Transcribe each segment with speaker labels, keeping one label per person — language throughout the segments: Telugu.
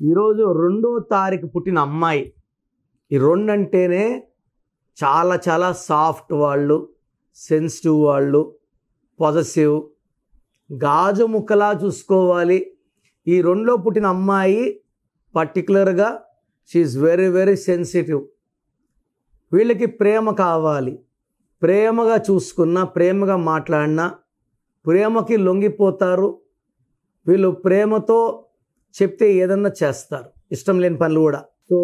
Speaker 1: ఈరోజు 2వ తారీఖు పుట్టిన అమ్మాయి. ఈ 2 అంటేనే చాలా చాలా సాఫ్ట్ వాళ్ళు, సెన్సిటివ్ వాళ్ళు, పొజెసివ్, గాజు ముక్కలా చూసుకోవాలి. ఈ 2లో పుట్టిన అమ్మాయి పర్టికులర్గా షీఈస్ వెరీ వెరీ సెన్సిటివ్. వీళ్ళకి ప్రేమ కావాలి. ప్రేమగా చూసుకున్నా, ప్రేమగా మాట్లాడినా ప్రేమకి లొంగిపోతారు. వీళ్ళు ప్రేమతో చెప్తే ఏదన్నా చేస్తారు, ఇష్టం లేని పనులు కూడా. సో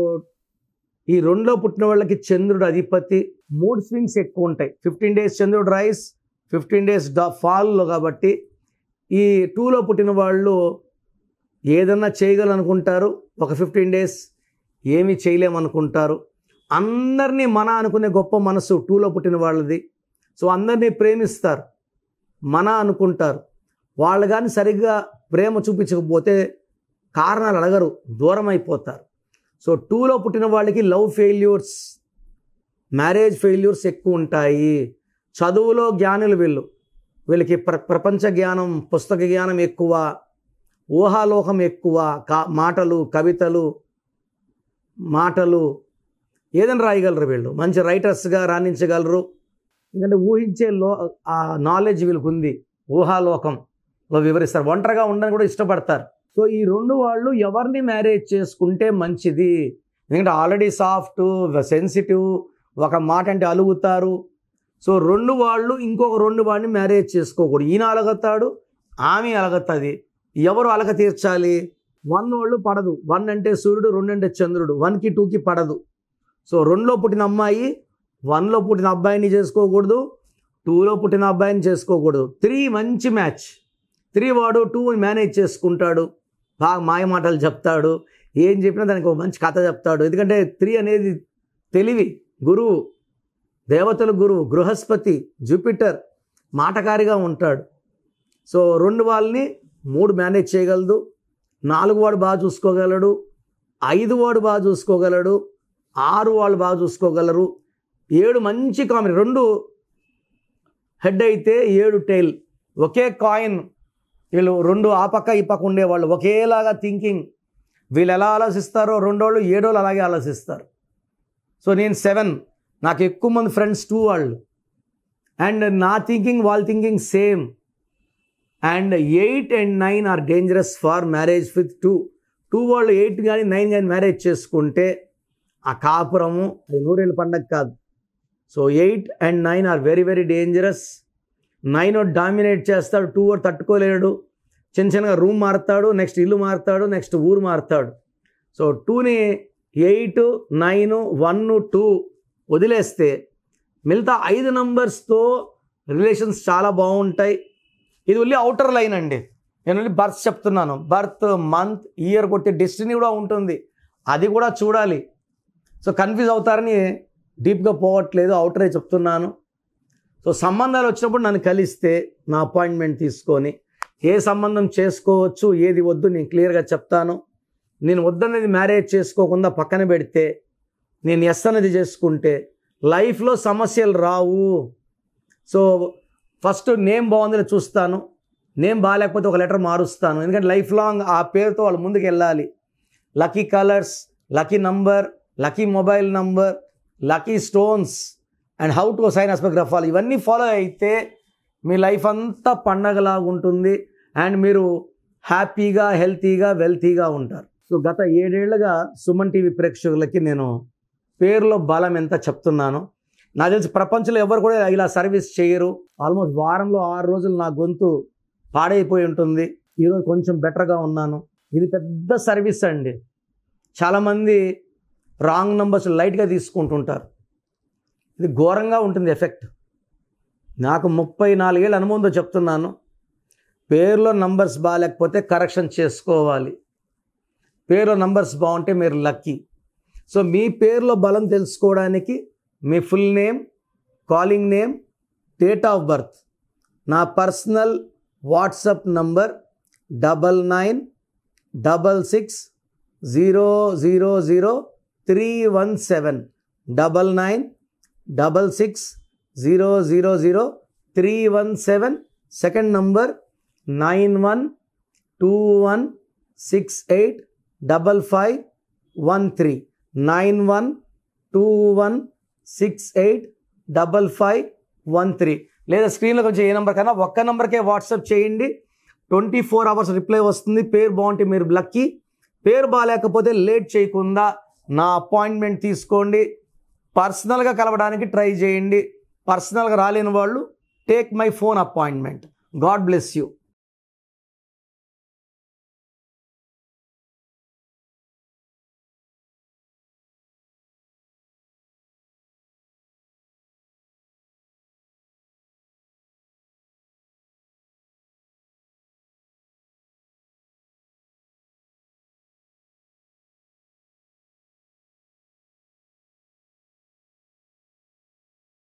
Speaker 1: ఈ 2లో పుట్టిన వాళ్ళకి చంద్రుడు అధిపతి. మూడ్ స్వింగ్స్ ఎక్కువ ఉంటాయి. 15 days చంద్రుడు రైస్, 15 days ఫాల్లో. కాబట్టి ఈ 2లో పుట్టిన వాళ్ళు ఏదన్నా చేయగలనుకుంటారు, ఒక 15 days ఏమీ చేయలేమనుకుంటారు. అందరినీ మన అనుకునే గొప్ప మనసు 2లో పుట్టిన వాళ్ళది. సో అందరినీ ప్రేమిస్తారు, మన అనుకుంటారు. వాళ్ళు కానీ సరిగ్గా ప్రేమ చూపించకపోతే కారణాలు అడగరు, దూరం అయిపోతారు. సో 2లో పుట్టిన వాళ్ళకి లవ్ ఫెయిల్యూర్స్, మ్యారేజ్ ఫెయిల్యూర్స్ ఎక్కువ ఉంటాయి. చదువులో జ్ఞానులు వీళ్ళకి ప్రపంచ జ్ఞానం, పుస్తక జ్ఞానం ఎక్కువ, ఊహాలోకం ఎక్కువ. మాటలు, కవితలు, ఏదైనా రాయగలరు వీళ్ళు. మంచి రైటర్స్గా రాణించగలరు. ఎందుకంటే ఊహించే ఆ నాలెడ్జ్ వీళ్ళకి ఉంది. ఊహాలోకంలో వివరిస్తారు. ఒంటరిగా ఉండని కూడా ఇష్టపడతారు. సో ఈ 2 వాళ్ళు ఎవరిని మ్యారేజ్ చేసుకుంటే మంచిది? ఎందుకంటే ఆల్రెడీ సాఫ్ట్, సెన్సిటివ్, ఒక మాట అంటే అలుగుతారు. సో 2 వాళ్ళు ఇంకొక 2 వాడిని మ్యారేజ్ చేసుకోకూడదు. ఈయన అలగతాడు, ఆమె అలగతుంది. ఎవరు అలగ తీర్చాలి? 1 వాళ్ళు పడదు. 1 అంటే సూర్యుడు, 2 అంటే చంద్రుడు. 1కి 2కి పడదు. సో 2లో పుట్టిన అమ్మాయి 1లో పుట్టిన అబ్బాయిని చేసుకోకూడదు, 2లో పుట్టిన అబ్బాయిని చేసుకోకూడదు. 3 మంచి మ్యాచ్. 3 వాడు 2ని మేనేజ్ చేసుకుంటాడు, బాగా మాయ మాటలు చెప్తాడు, ఏం చెప్పినా దానికి ఒక మంచి కథ చెప్తాడు. ఎందుకంటే 3 అనేది తెలివి, గురువు, దేవతల గురువు, బృహస్పతి, జూపిటర్, మాటకారిగా ఉంటాడు. సో 2 వాళ్ళని 3 మేనేజ్ చేయగలదు. 4 వాడు బాగా చూసుకోగలడు, 5 వాడు బాగా చూసుకోగలడు, 6 వాళ్ళు బాగా చూసుకోగలరు, 7 మంచి కామెడీ. 2 హెడ్ అయితే 7 టైల్. ఒకే కాయిన్. వీళ్ళు 2 ఆ పక్క ఈ పక్క ఉండేవాళ్ళు, ఒకేలాగా థింకింగ్. వీళ్ళు ఎలా ఆలోచిస్తారో 2 వాళ్ళు 7 వాళ్ళు అలాగే ఆలోచిస్తారు. సో నేను 7, నాకు ఎక్కువ మంది ఫ్రెండ్స్ 2 వాళ్ళు. అండ్ నా థింకింగ్ వాళ్ళ thinking same. And 8 and 9 are dangerous for marriage with 2 వాళ్ళు 8 కానీ 9 కానీ మ్యారేజ్ చేసుకుంటే ఆ కాపురము అది 100 ఏళ్ళ పండగ కాదు. So 8 and 9 are very very dangerous. 9 dominate చేస్తాడు, 2 తట్టుకోలేడు. చిన్నగా రూమ్ మారుతాడు, నెక్స్ట్ ఇల్లు మారుతాడు, నెక్స్ట్ ఊరు మారుతాడు. సో 2ని 8, 9, 1, 2 వదిలేస్తే మిగతా 5 నంబర్స్తో రిలేషన్స్ చాలా బాగుంటాయి. ఇది ఓన్లీ అవుటర్ లైన్ అండి. నేను ఓన్లీ బర్త్ చెప్తున్నాను. బర్త్, మంత్, ఇయర్ కొట్టే డెస్టినీ కూడా ఉంటుంది, అది కూడా చూడాలి. సో కన్ఫ్యూజ్ అవుతారని డీప్గా పోవట్లేదు, అవుటరే చెప్తున్నాను. సో సంబంధాలు వచ్చినప్పుడు నన్ను కలిస్తే నా అపాయింట్మెంట్ తీసుకొని ఏ సంబంధం చేసుకోవచ్చు, ఏది వద్దు నేను క్లియర్గా చెప్తాను. నేను వద్దనేది మ్యారేజ్ చేసుకోకుండా పక్కన పెడితే, నేను ఎస్ అనేది చేసుకుంటే లైఫ్లో సమస్యలు రావు. సో ఫస్ట్ నేమ్ బాగుందని చూస్తాను. నేమ్ బాగాలేకపోతే ఒక లెటర్ మారుస్తాను. ఎందుకంటే లైఫ్ లాంగ్ ఆ పేరుతో వాళ్ళు ముందుకు వెళ్ళాలి. Lucky colours, lucky number, lucky mobile number, lucky stones and how to sign aspect ఇవన్నీ ఫాలో అయితే మీ లైఫ్ అంతా పండగలాగా ఉంటుంది. అండ్ మీరు హ్యాపీగా, హెల్తీగా, వెల్తీగా ఉంటారు. సో గత 7 ఏళ్లుగా సుమన్ టీవీ ప్రేక్షకులకి నేను పేరులో బలం ఎంత చెప్తున్నాను. నాకు తెలిసి ప్రపంచంలో ఎవరు కూడా ఇలా సర్వీస్ చేయరు. ఆల్మోస్ట్ వారంలో 6 రోజులు నా గొంతు పాడైపోయి ఉంటుంది. ఈరోజు కొంచెం బెటర్గా ఉన్నాను. ఇది పెద్ద సర్వీస్ అండి. చాలామంది రాంగ్ నంబర్స్ లైట్గా తీసుకుంటుంటారు. ఇది ఘోరంగా ఉంటుంది ఎఫెక్ట్. నాకు 34 ఏళ్ళ అనుభవంతో చెప్తున్నాను. పేరులో నంబర్స్ బాగాలేకపోతే కరెక్షన్ చేసుకోవాలి. పేరులో నంబర్స్ బాగుంటే మీరు లక్కీ. సో మీ పేరులో బలం తెలుసుకోవడానికి మీ full name, calling name, date of birth, నా personal WhatsApp number 9966000317 9966000317. Second number 912168 5513 9121685513 లేదా స్క్రీన్లో కొంచెం ఏ నెంబర్ కన్నా ఒక్క నెంబర్కే వాట్సాప్ చేయండి. 24 hours రిప్లై వస్తుంది. పేరు బాగుంటే మీరు లక్కీ, పేరు బాగాలేకపోతే లేట్ చేయకుండా నా అపాయింట్మెంట్ తీసుకోండి. పర్సనల్గా కలవడానికి ట్రై చేయండి. పర్సనల్గా రాలేని వాళ్ళు take my phone appointment. God bless you.